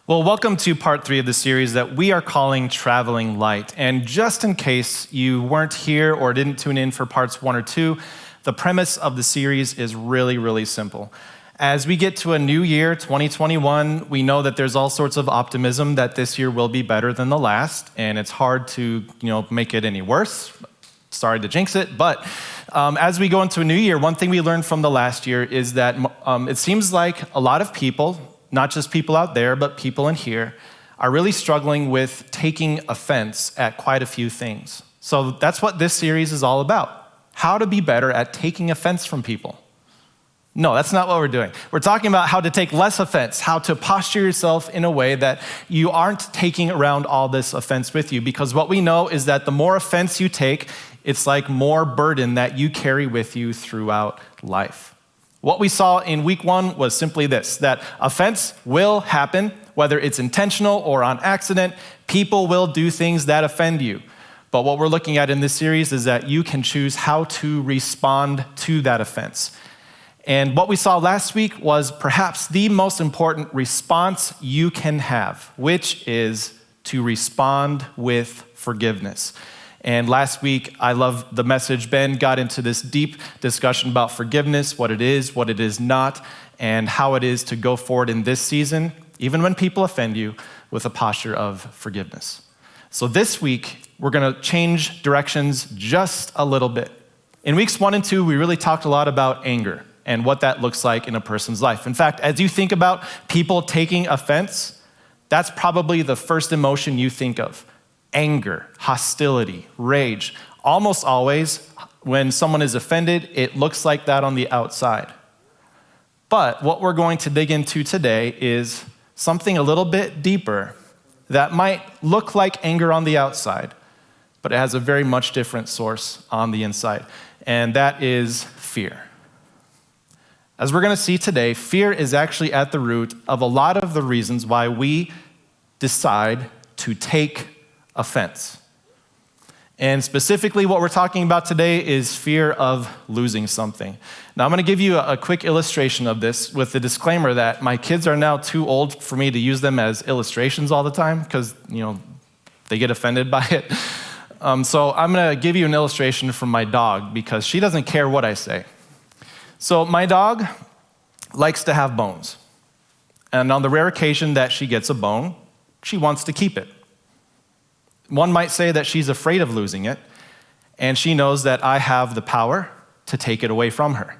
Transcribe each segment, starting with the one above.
Well, welcome to part 3 of the series that we are calling Traveling Light. And just in case you weren't here or didn't tune in for parts 1 or 2, the premise of the series is really simple. As we get to a new year, 2021, we know that there's all sorts of optimism that this year will be better than the last, and it's hard to make it any worse. Sorry to jinx it, but as we go into a new year, one thing we learned from the last year is that it seems like a lot of people, not just people out there, but people in here, are really struggling with taking offense at quite a few things. So that's what this series is all about. How to be better at taking offense from people. No, that's not what we're doing. We're talking about how to take less offense, how to posture yourself in a way that you aren't taking around all this offense with you. Because what we know is that the more offense you take, it's like more burden that you carry with you throughout life. What we saw in week 1 was simply this, that offense will happen, whether it's intentional or on accident. People will do things that offend you. But what we're looking at in this series is that you can choose how to respond to that offense. And what we saw last week was perhaps the most important response you can have, which is to respond with forgiveness. And last week, I love the message. Ben got into this deep discussion about forgiveness, what it is not, and how it is to go forward in this season, even when people offend you, with a posture of forgiveness. So this week, we're gonna change directions just a little bit. In weeks 1 and 2, we really talked a lot about anger and what that looks like in a person's life. In fact, as you think about people taking offense, that's probably the first emotion you think of. Anger, hostility, rage. Almost always, when someone is offended, it looks like that on the outside. But what we're going to dig into today is something a little bit deeper that might look like anger on the outside, but it has a very much different source on the inside, and that is fear. As we're going to see today, fear is actually at the root of a lot of the reasons why we decide to take offense. And specifically what we're talking about today is fear of losing something. Now I'm going to give you a quick illustration of this with the disclaimer that my kids are now too old for me to use them as illustrations all the time because, they get offended by it. So I'm going to give you an illustration from my dog because she doesn't care what I say. So my dog likes to have bones. And on the rare occasion that she gets a bone, she wants to keep it. One might say that she's afraid of losing it, and she knows that I have the power to take it away from her.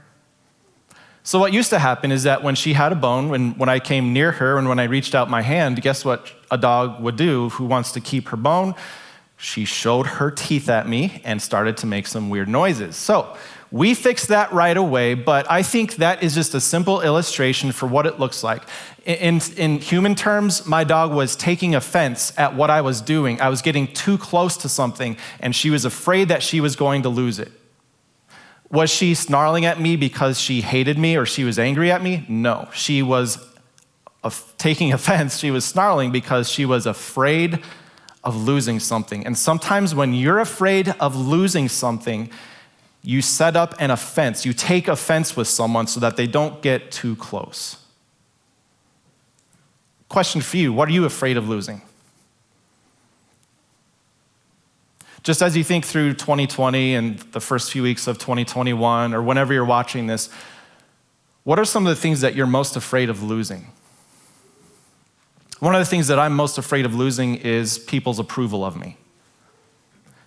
So what used to happen is that when she had a bone, when I came near her and when I reached out my hand, guess what a dog would do who wants to keep her bone? She showed her teeth at me and started to make some weird noises. So we fixed that right away, but I think that is just a simple illustration for what it looks like. In human terms, my dog was taking offense at what I was doing. I was getting too close to something, and she was afraid that she was going to lose it. Was she snarling at me because she hated me or she was angry at me? No, she was taking offense. She was snarling because she was afraid of losing something. And sometimes when you're afraid of losing something, you set up an offense. You take offense with someone so that they don't get too close. Question for you, what are you afraid of losing? Just as you think through 2020 and the first few weeks of 2021, or whenever you're watching this, what are some of the things that you're most afraid of losing? One of the things that I'm most afraid of losing is people's approval of me.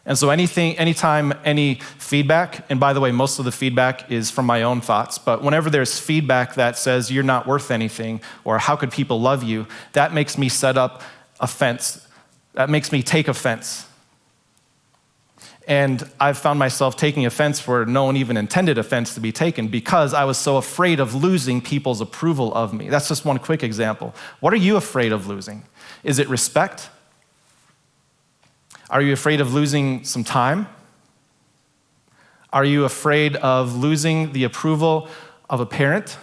And so anytime any feedback, and by the way, most of the feedback is from my own thoughts, but whenever there's feedback that says you're not worth anything, or how could people love you, that makes me set up offense. That makes me take offense. And I've found myself taking offense where no one even intended offense to be taken because I was so afraid of losing people's approval of me. That's just one quick example. What are you afraid of losing? Is it respect? Are you afraid of losing some time? Are you afraid of losing the approval of a parent?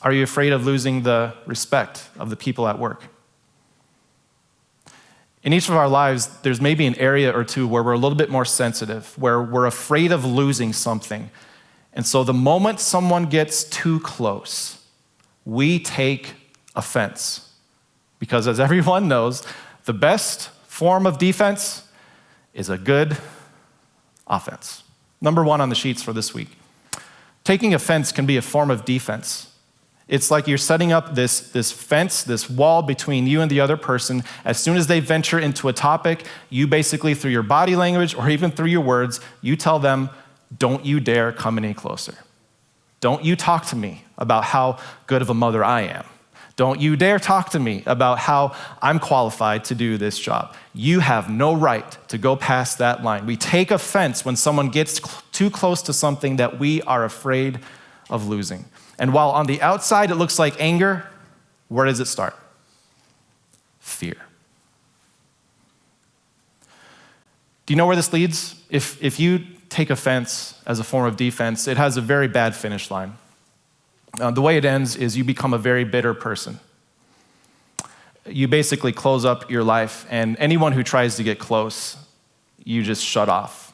Are you afraid of losing the respect of the people at work? In each of our lives, there's maybe an area or two where we're a little bit more sensitive, where we're afraid of losing something. And so the moment someone gets too close, we take offense. Because as everyone knows, the best form of defense is a good offense. Number 1 on the sheets for this week. Taking offense can be a form of defense. It's like you're setting up this fence, this wall between you and the other person. As soon as they venture into a topic, you basically, through your body language or even through your words, you tell them, don't you dare come any closer. Don't you talk to me about how good of a mother I am. Don't you dare talk to me about how I'm qualified to do this job. You have no right to go past that line. We take offense when someone gets too close to something that we are afraid of losing. And while on the outside it looks like anger, where does it start? Fear. Do you know where this leads? If you take offense as a form of defense, it has a very bad finish line. The way it ends is you become a very bitter person. You basically close up your life, and anyone who tries to get close, you just shut off.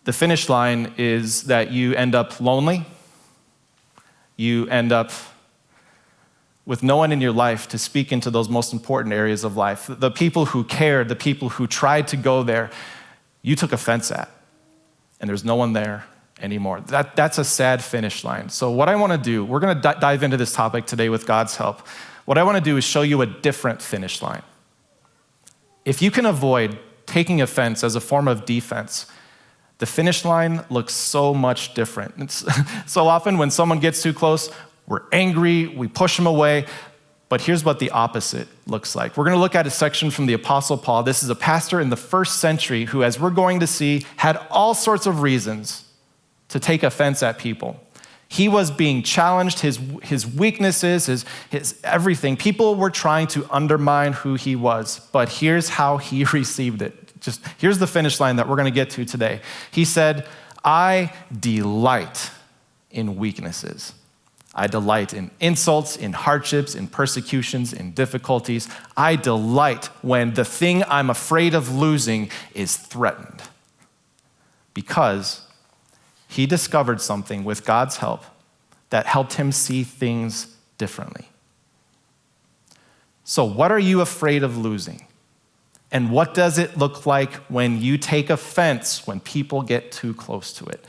The finish line is that you end up lonely. You end up with no one in your life to speak into those most important areas of life. The people who cared, the people who tried to go there, you took offense at, and there's no one there anymore. That's a sad finish line. So what I want to do, we're going to dive into this topic today with God's help. What I want to do is show you a different finish line. If you can avoid taking offense as a form of defense, the finish line looks so much different. So often when someone gets too close, we're angry, we push them away, but here's what the opposite looks like. We're going to look at a section from the Apostle Paul. This is a pastor in the first century who, as we're going to see, had all sorts of reasons to take offense at people. He was being challenged, his weaknesses, his everything. People were trying to undermine who he was, but here's how he received it. Here's the finish line that we're going to get to today. He said, I delight in weaknesses. I delight in insults, in hardships, in persecutions, in difficulties. I delight when the thing I'm afraid of losing is threatened. Because he discovered something with God's help that helped him see things differently. So what are you afraid of losing? And what does it look like when you take offense when people get too close to it?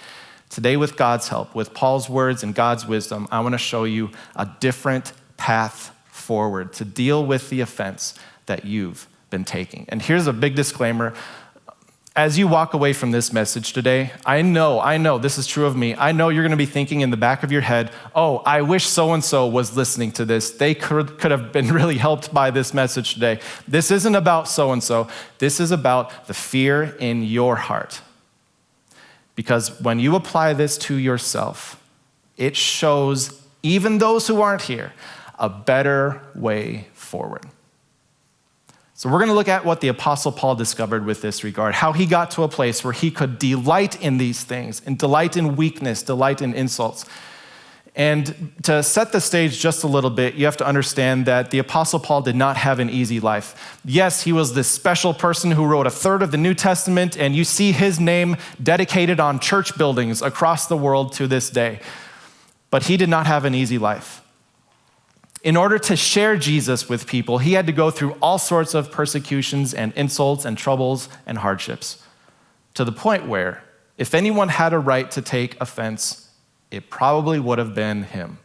Today, with God's help, with Paul's words and God's wisdom, I want to show you a different path forward to deal with the offense that you've been taking. And here's a big disclaimer. As you walk away from this message today, I know this is true of me. I know you're going to be thinking in the back of your head, oh, I wish so-and-so was listening to this. They could have been really helped by this message today. This isn't about so-and-so. This is about the fear in your heart. Because when you apply this to yourself, it shows even those who aren't here a better way forward. So we're going to look at what the Apostle Paul discovered with this regard, how he got to a place where he could delight in these things, and delight in weakness, delight in insults. And to set the stage just a little bit, you have to understand that the Apostle Paul did not have an easy life. Yes, he was this special person who wrote a third of the New Testament, and you see his name dedicated on church buildings across the world to this day. But he did not have an easy life. In order to share Jesus with people, he had to go through all sorts of persecutions and insults and troubles and hardships, to the point where if anyone had a right to take offense, it probably would have been him.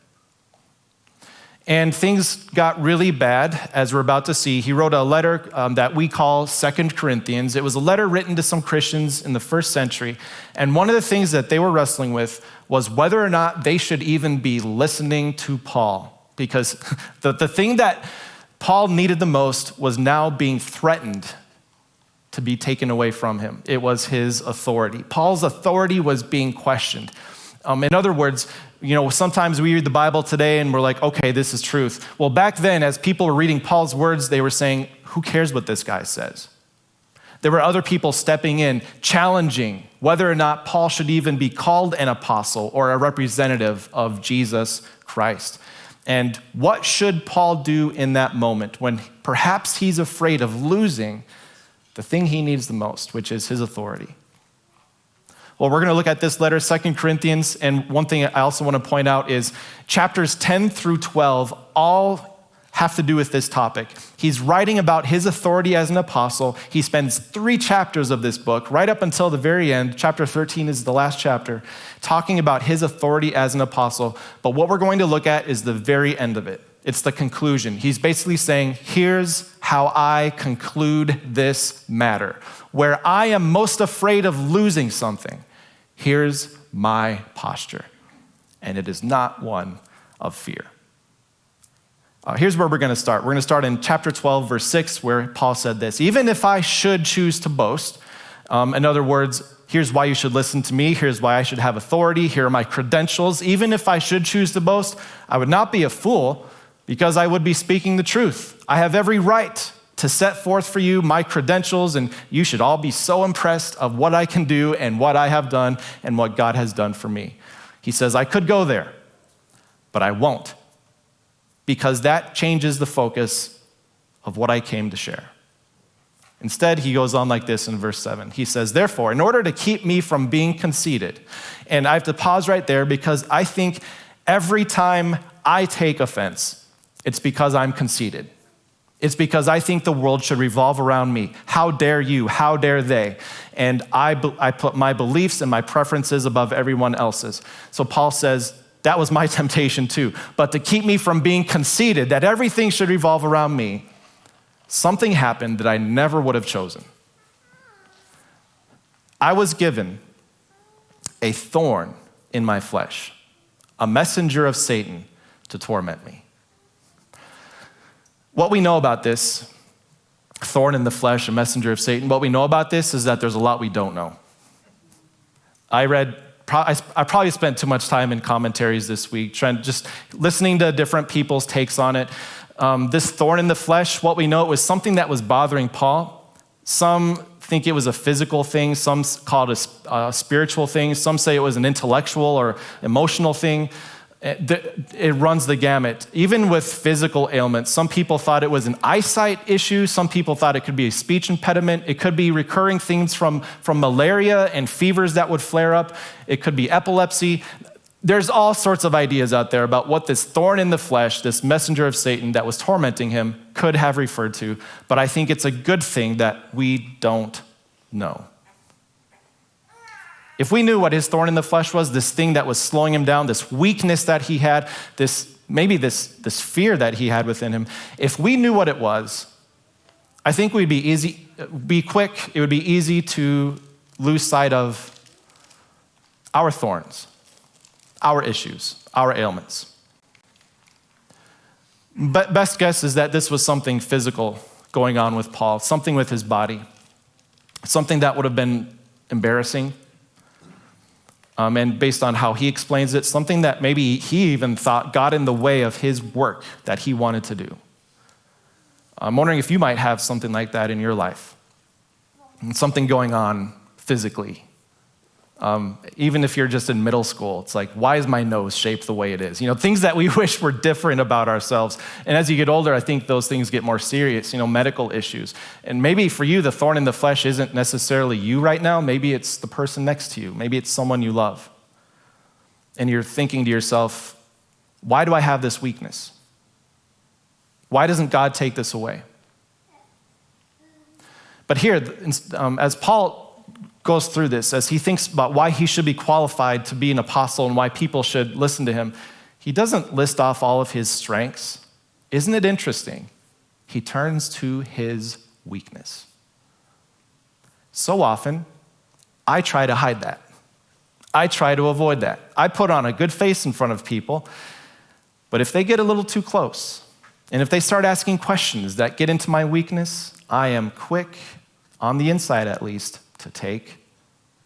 And things got really bad, as we're about to see. He wrote a letter that we call 2 Corinthians. It was a letter written to some Christians in the first century. And one of the things that they were wrestling with was whether or not they should even be listening to Paul. Because the thing that Paul needed the most was now being threatened to be taken away from him. It was his authority. Paul's authority was being questioned. In other words, sometimes we read the Bible today and we're like, okay, this is truth. Well, back then, as people were reading Paul's words, they were saying, who cares what this guy says? There were other people stepping in, challenging whether or not Paul should even be called an apostle or a representative of Jesus Christ. And what should Paul do in that moment when perhaps he's afraid of losing the thing he needs the most, which is his authority? Well, we're going to look at this letter, 2 Corinthians, and one thing I also want to point out is chapters 10 through 12 all have to do with this topic. He's writing about his authority as an apostle. He spends 3 chapters of this book, right up until the very end. Chapter 13 is the last chapter, talking about his authority as an apostle. But what we're going to look at is the very end of it. It's the conclusion. He's basically saying, here's how I conclude this matter. Where I am most afraid of losing something, here's my posture. And it is not one of fear. Here's where we're going to start. We're going to start in chapter 12, verse 6, where Paul said this: even if I should choose to boast, in other words, here's why you should listen to me, here's why I should have authority, here are my credentials. Even if I should choose to boast, I would not be a fool, because I would be speaking the truth. I have every right to set forth for you my credentials, and you should all be so impressed of what I can do and what I have done and what God has done for me. He says, I could go there, but I won't, because that changes the focus of what I came to share. Instead, he goes on like this in verse 7. He says, therefore, in order to keep me from being conceited, and I have to pause right there because I think every time I take offense, it's because I'm conceited. It's because I think the world should revolve around me. How dare you? How dare they? And I put my beliefs and my preferences above everyone else's. So Paul says, that was my temptation too. But to keep me from being conceited, that everything should revolve around me, something happened that I never would have chosen. I was given a thorn in my flesh, a messenger of Satan to torment me. What we know about this, thorn in the flesh, a messenger of Satan, what we know about this is that there's a lot we don't know. I probably spent too much time in commentaries this week, just listening to different people's takes on it. This thorn in the flesh, what we know, it was something that was bothering Paul. Some think it was a physical thing. Some call it a spiritual thing. Some say it was an intellectual or emotional thing. It runs the gamut. Even with physical ailments, some people thought it was an eyesight issue. Some people thought it could be a speech impediment. It could be recurring things from malaria and fevers that would flare up. It could be epilepsy. There's all sorts of ideas out there about what this thorn in the flesh, this messenger of Satan that was tormenting him, could have referred to. But I think it's a good thing that we don't know. If we knew what his thorn in the flesh was, this thing that was slowing him down, this weakness that he had, this fear that he had within him, if we knew what it was, I think we'd be quick, it would be easy to lose sight of our thorns, our issues, our ailments. But best guess is that this was something physical going on with Paul, something with his body, something that would have been embarrassing. And based on how he explains it, something that maybe he even thought got in the way of his work that he wanted to do. I'm wondering if you might have something like that in your life. Something going on physically. Even if you're just in middle school, it's like, why is my nose shaped the way it is? Things that we wish were different about ourselves. And as you get older, I think those things get more serious, medical issues. And maybe for you, the thorn in the flesh isn't necessarily you right now. Maybe it's the person next to you. Maybe it's someone you love. And you're thinking to yourself, why do I have this weakness? Why doesn't God take this away? But here, as Paul goes through this, as he thinks about why he should be qualified to be an apostle and why people should listen to him, he doesn't list off all of his strengths. Isn't it interesting? He turns to his weakness. So often, I try to hide that. I try to avoid that. I put on a good face in front of people, but if they get a little too close, and if they start asking questions that get into my weakness, I am quick, on the inside at least, to take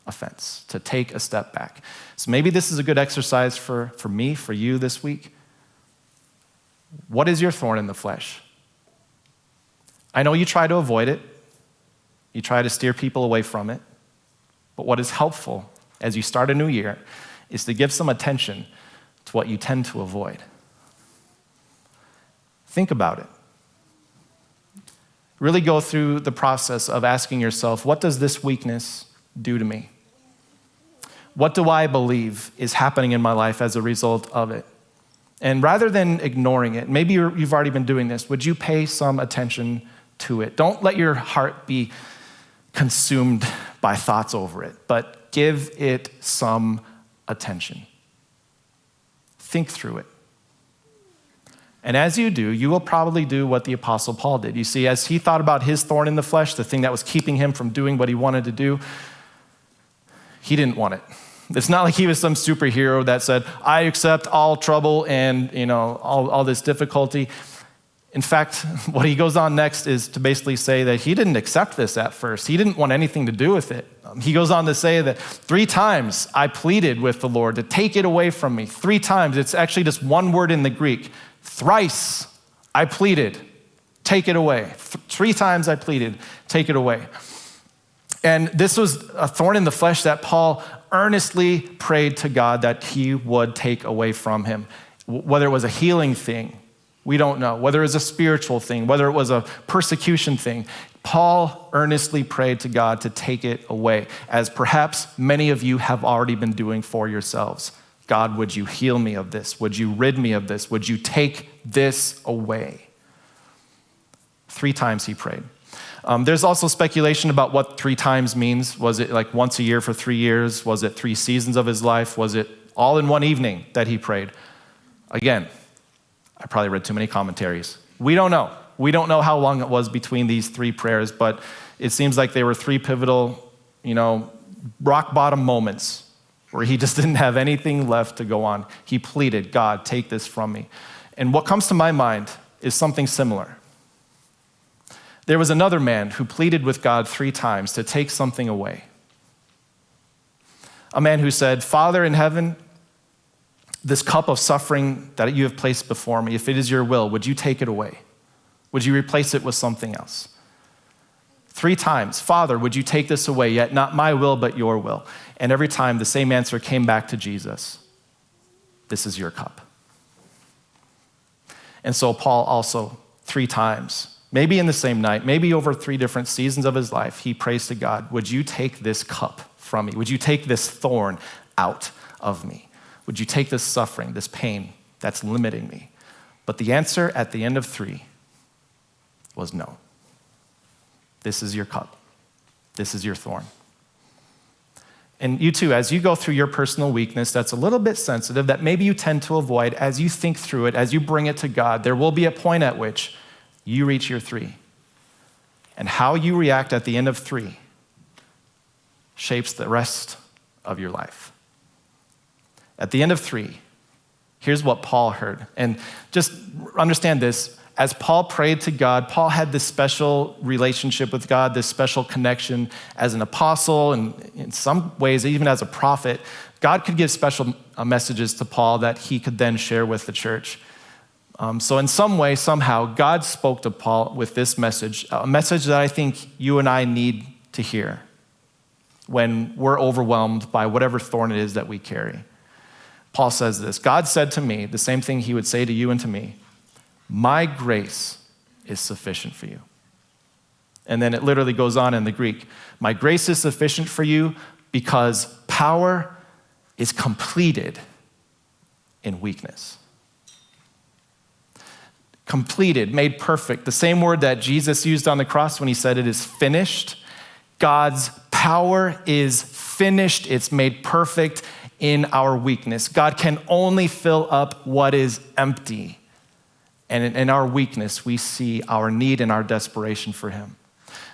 offense, to take a step back. So maybe this is a good exercise for me, for you this week. What is your thorn in the flesh? I know you try to avoid it. You try to steer people away from it. But what is helpful as you start a new year is to give some attention to what you tend to avoid. Think about it. Really go through the process of asking yourself, what does this weakness do to me? What do I believe is happening in my life as a result of it? And rather than ignoring it, maybe you've already been doing this, would you pay some attention to it? Don't let your heart be consumed by thoughts over it, but give it some attention. Think through it. And as you do, you will probably do what the Apostle Paul did. You see, as he thought about his thorn in the flesh, the thing that was keeping him from doing what he wanted to do, he didn't want it. It's not like he was some superhero that said, I accept all trouble and all this difficulty. In fact, what he goes on next is to basically say that he didn't accept this at first. He didn't want anything to do with it. He goes on to say that 3 times I pleaded with the Lord to take it away from me. 3 times. It's actually just one word in the Greek. Thrice I pleaded, take it away. 3 times I pleaded, take it away. And this was a thorn in the flesh that Paul earnestly prayed to God that he would take away from him. Whether it was a healing thing, we don't know. Whether it was a spiritual thing, whether it was a persecution thing, Paul earnestly prayed to God to take it away, as perhaps many of you have already been doing for yourselves. God, would you heal me of this? Would you rid me of this? Would you take this away? 3 times he prayed. There's also speculation about what 3 times means. Was it like once a year for 3 years? Was it 3 seasons of his life? Was it all in one evening that he prayed? Again, I probably read too many commentaries. We don't know. We don't know how long it was between these 3 prayers, but it seems like they were 3 pivotal, rock bottom moments where he just didn't have anything left to go on. He pleaded, God, take this from me. And what comes to my mind is something similar. There was another man who pleaded with God 3 times to take something away. A man who said, Father in heaven, this cup of suffering that you have placed before me, if it is your will, would you take it away? Would you replace it with something else? 3 times, Father, would you take this away, yet not my will, but your will? And every time the same answer came back to Jesus. This is your cup. And so Paul also 3 times, maybe in the same night, maybe over 3 different seasons of his life, he prays to God, would you take this cup from me? Would you take this thorn out of me? Would you take this suffering, this pain that's limiting me? But the answer at the end of 3 was no. This is your cup. This is your thorn. And you too, as you go through your personal weakness that's a little bit sensitive, that maybe you tend to avoid, as you think through it, as you bring it to God, there will be a point at which you reach your 3. And how you react at the end of 3 shapes the rest of your life. At the end of 3, here's what Paul heard. And just understand this, as Paul prayed to God, Paul had this special relationship with God, this special connection as an apostle, and in some ways, even as a prophet. God could give special messages to Paul that he could then share with the church. So in some way, somehow, God spoke to Paul with this message, a message that I think you and I need to hear when we're overwhelmed by whatever thorn it is that we carry. Paul says this, God said to me, the same thing he would say to you and to me, my grace is sufficient for you. And then it literally goes on in the Greek, my grace is sufficient for you because power is completed in weakness. Completed, made perfect. The same word that Jesus used on the cross when he said it is finished. God's power is finished. It's made perfect in our weakness. God can only fill up what is empty. And in our weakness, we see our need and our desperation for him.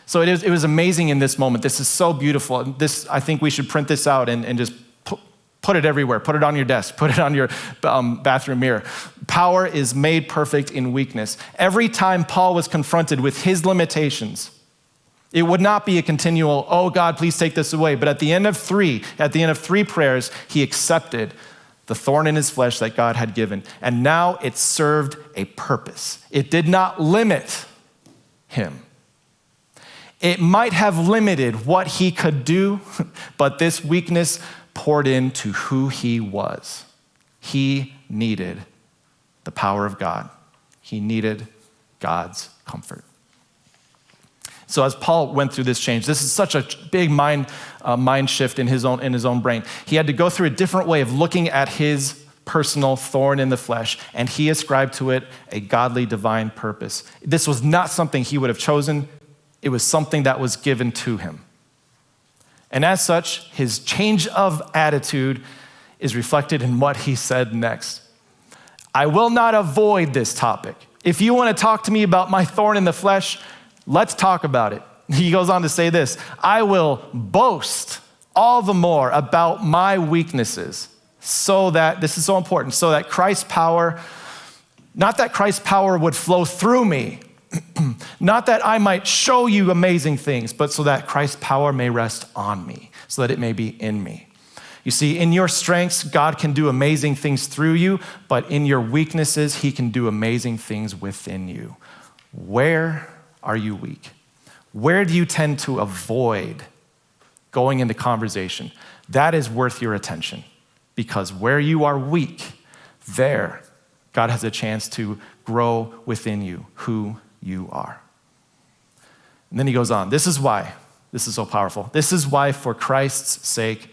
So it was amazing in this moment. This is so beautiful. I think we should print this out and just put it everywhere. Put it on your desk. Put it on your bathroom mirror. Power is made perfect in weakness. Every time Paul was confronted with his limitations, it would not be a continual, oh God, please take this away. But at the end of 3 prayers, he accepted the thorn in his flesh that God had given. And now it served a purpose. It did not limit him. It might have limited what he could do, but this weakness poured into who he was. He needed the power of God. He needed God's comfort. So as Paul went through this change, this is such a big mind shift in his own brain. He had to go through a different way of looking at his personal thorn in the flesh, and he ascribed to it a godly, divine purpose. This was not something he would have chosen. It was something that was given to him. And as such, his change of attitude is reflected in what he said next. I will not avoid this topic. If you want to talk to me about my thorn in the flesh, let's talk about it. He goes on to say this, I will boast all the more about my weaknesses, so that, this is so important, so that Christ's power, not that Christ's power would flow through me, not that I might show you amazing things, but so that Christ's power may rest on me, so that it may be in me. You see, in your strengths, God can do amazing things through you, but in your weaknesses, he can do amazing things within you. Where are you weak? Where do you tend to avoid going into conversation? That is worth your attention, because where you are weak, there, God has a chance to grow within you who you are. And then he goes on, this is why, this is so powerful. This is why, for Christ's sake,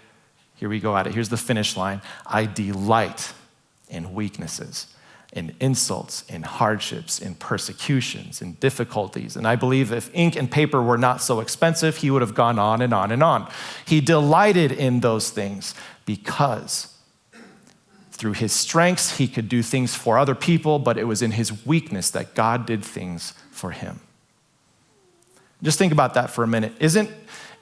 here we go at it. Here's the finish line. I delight in weaknesses, in insults, in hardships, in persecutions, in difficulties. And I believe if ink and paper were not so expensive, he would have gone on and on and on. He delighted in those things because through his strengths, he could do things for other people, but it was in his weakness that God did things for him. Just think about that for a minute. Isn't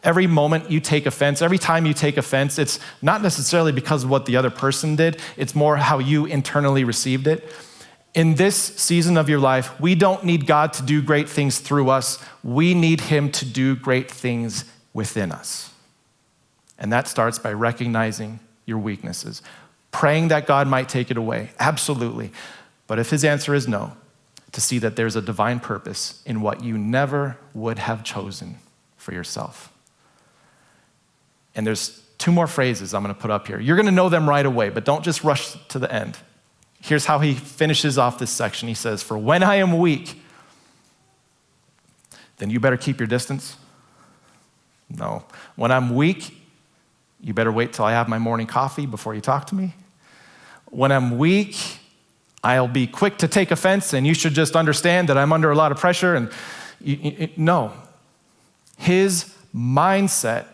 every moment you take offense, every time you take offense, it's not necessarily because of what the other person did, it's more how you internally received it. In this season of your life, we don't need God to do great things through us. We need him to do great things within us. And that starts by recognizing your weaknesses, praying that God might take it away, absolutely. But if his answer is no, to see that there's a divine purpose in what you never would have chosen for yourself. And there's two more phrases I'm going to put up here. You're going to know them right away, but don't just rush to the end. Here's how he finishes off this section. He says, for when I am weak, then you better keep your distance. No. When I'm weak, you better wait till I have my morning coffee before you talk to me. When I'm weak, I'll be quick to take offense, and you should just understand that I'm under a lot of pressure. And no. His mindset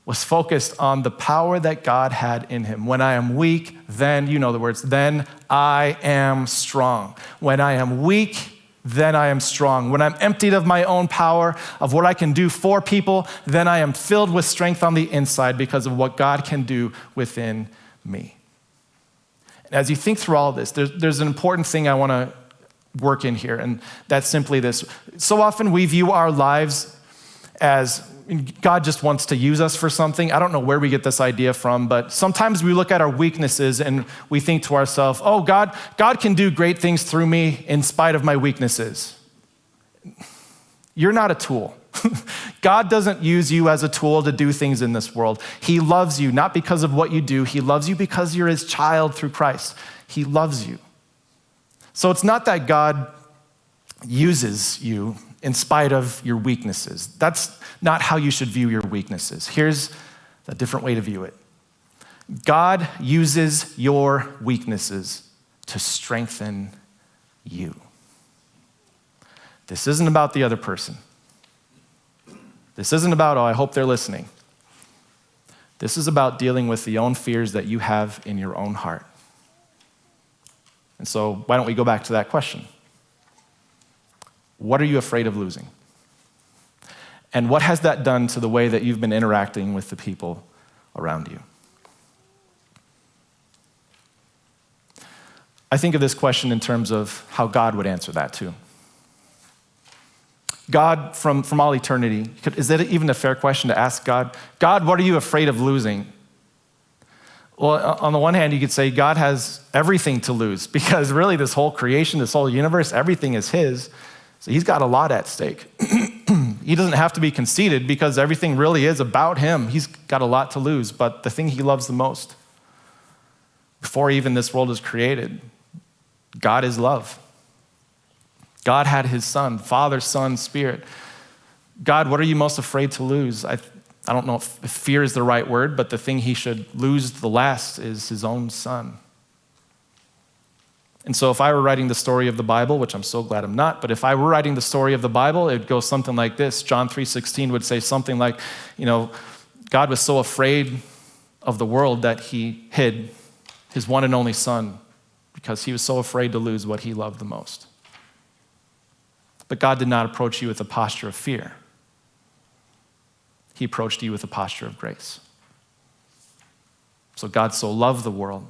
was focused on the power that God had in him. When I am weak, then, you know the words, then I am strong. When I am weak, then I am strong. When I'm emptied of my own power, of what I can do for people, then I am filled with strength on the inside because of what God can do within me. And as you think through all this, there's an important thing I want to work in here, and that's simply this. So often we view our lives as God just wants to use us for something. I don't know where we get this idea from, but sometimes we look at our weaknesses and we think to ourselves, oh, God can do great things through me in spite of my weaknesses. You're not a tool. God doesn't use you as a tool to do things in this world. He loves you, not because of what you do. He loves you because you're his child through Christ. He loves you. So it's not that God uses you in spite of your weaknesses. That's not how you should view your weaknesses. Here's a different way to view it. God uses your weaknesses to strengthen you. This isn't about the other person. This isn't about, oh, I hope they're listening. This is about dealing with the own fears that you have in your own heart. And so why don't we go back to that question? What are you afraid of losing? And what has that done to the way that you've been interacting with the people around you? I think of this question in terms of how God would answer that too. God, from all eternity, is that even a fair question to ask God? God, what are you afraid of losing? Well, on the one hand, you could say God has everything to lose because really this whole creation, this whole universe, everything is his. So he's got a lot at stake. He doesn't have to be conceited because everything really is about him. He's got a lot to lose, but the thing he loves the most, before even this world was created, God is love. God had his son, Father, Son, Spirit. God, what are you most afraid to lose? I don't know if fear is the right word, but the thing he should lose the last is his own son. And so if I were writing the story of the Bible, which I'm so glad I'm not, but if I were writing the story of the Bible, it would go something like this. John 3:16 would say something like, God was so afraid of the world that he hid his one and only son because he was so afraid to lose what he loved the most. But God did not approach you with a posture of fear. He approached you with a posture of grace. So God so loved the world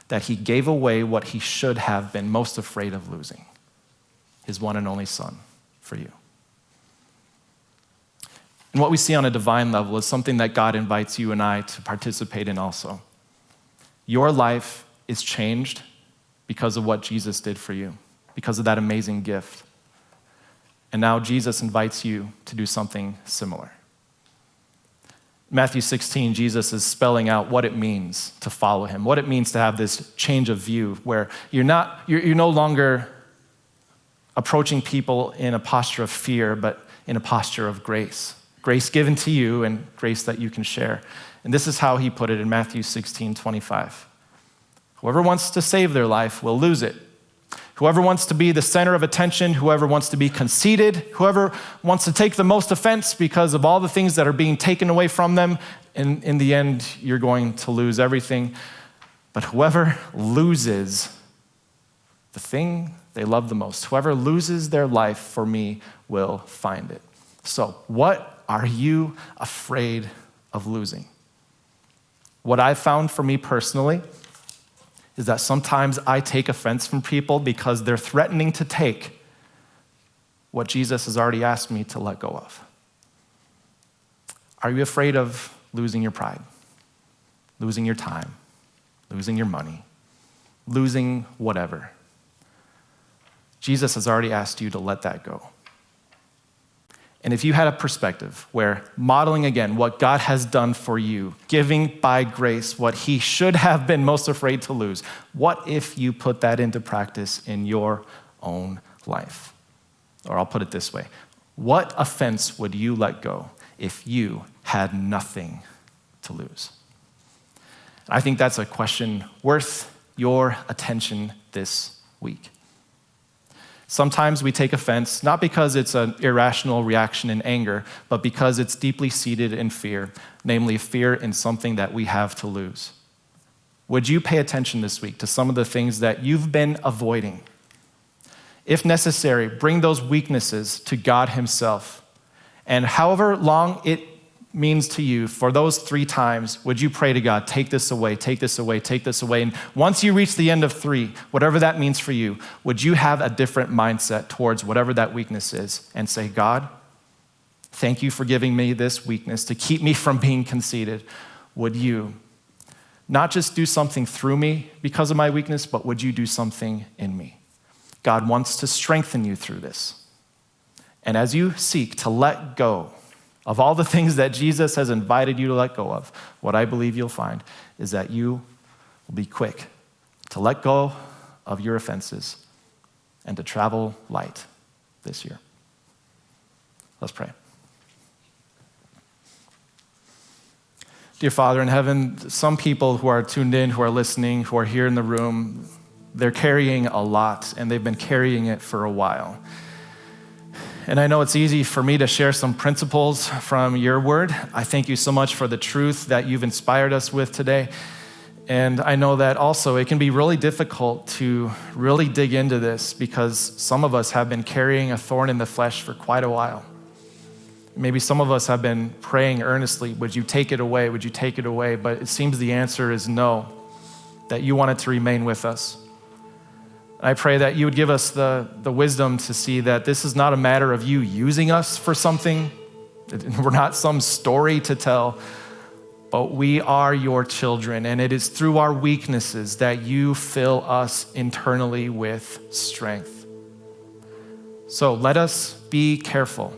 that he gave away what he should have been most afraid of losing, his one and only son for you. And what we see on a divine level is something that God invites you and I to participate in also. Your life is changed because of what Jesus did for you, because of that amazing gift. And now Jesus invites you to do something similar. Matthew 16, Jesus is spelling out what it means to follow him, what it means to have this change of view where you're no longer approaching people in a posture of fear, but in a posture of grace. Grace given to you and grace that you can share. And this is how he put it in Matthew 16:25. Whoever wants to save their life will lose it. Whoever wants to be the center of attention, whoever wants to be conceited, whoever wants to take the most offense because of all the things that are being taken away from them, in the end, you're going to lose everything. But whoever loses the thing they love the most, whoever loses their life for me will find it. So, what are you afraid of losing? What I've found for me personally is that sometimes I take offense from people because they're threatening to take what Jesus has already asked me to let go of. Are you afraid of losing your pride, losing your time, losing your money, losing whatever? Jesus has already asked you to let that go. And if you had a perspective where modeling again what God has done for you, giving by grace what he should have been most afraid to lose, what if you put that into practice in your own life? Or I'll put it this way. What offense would you let go if you had nothing to lose? I think that's a question worth your attention this week. Sometimes we take offense, not because it's an irrational reaction in anger, but because it's deeply seated in fear, namely fear in something that we have to lose. Would you pay attention this week to some of the things that you've been avoiding? If necessary, bring those weaknesses to God himself. And however long it means to you, for those 3 times, would you pray to God, take this away, take this away, take this away. And once you reach the end of 3, whatever that means for you, would you have a different mindset towards whatever that weakness is and say, God, thank you for giving me this weakness to keep me from being conceited. Would you not just do something through me because of my weakness, but would you do something in me? God wants to strengthen you through this. And as you seek to let go of all the things that Jesus has invited you to let go of, what I believe you'll find is that you will be quick to let go of your offenses and to travel light this year. Let's pray. Dear Father in heaven, some people who are tuned in, who are listening, who are here in the room, they're carrying a lot, and they've been carrying it for a while. And I know it's easy for me to share some principles from your word. I thank you so much for the truth that you've inspired us with today. And I know that also it can be really difficult to really dig into this because some of us have been carrying a thorn in the flesh for quite a while. Maybe some of us have been praying earnestly, would you take it away? Would you take it away? But it seems the answer is no, that you want it to remain with us. I pray that you would give us the wisdom to see that this is not a matter of you using us for something. We're not some story to tell, but we are your children, and it is through our weaknesses that you fill us internally with strength. So let us be careful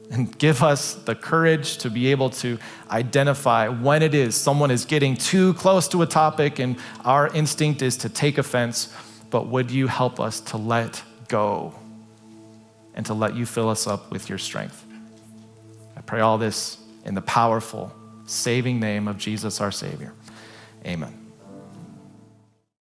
and give us the courage to be able to identify when it is someone is getting too close to a topic and our instinct is to take offense. But would you help us to let go and to let you fill us up with your strength? pray all this in the powerful, saving name of Jesus, our Savior. Amen.